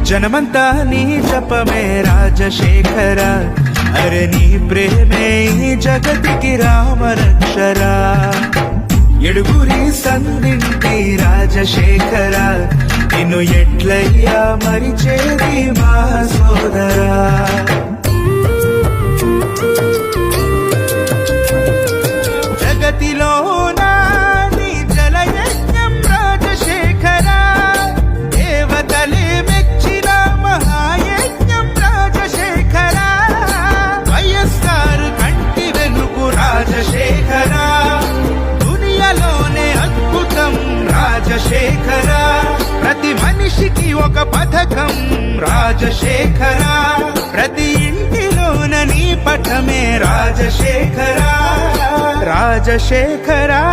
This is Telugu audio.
జనమంతా నీ జపమే రాజశేఖర, అరే నీ ప్రేమే ఈ జగతికి రామరక్షరా. ఎడుగురి సంధింటి రాజశేఖర, నిన్ను ఎట్లయ్యా మరిచేది మా సోదరా. జగతిలోన నీ జలయజ్ఞం రాజశేఖర, దేవతలే మెచ్చిన మహాయజ్ఞం రాజశేఖర. వైఎస్ఆర్ కంటి వెలుగు రాజశేఖర, దునియాలోనే అద్భుతం రాజశేఖర. ప్రతి మనిషికి ఒక పథకం రాజశేఖర, ప్రతి ఇంటిలోన నీ పటమే రాజశేఖర. రాజశేఖరా.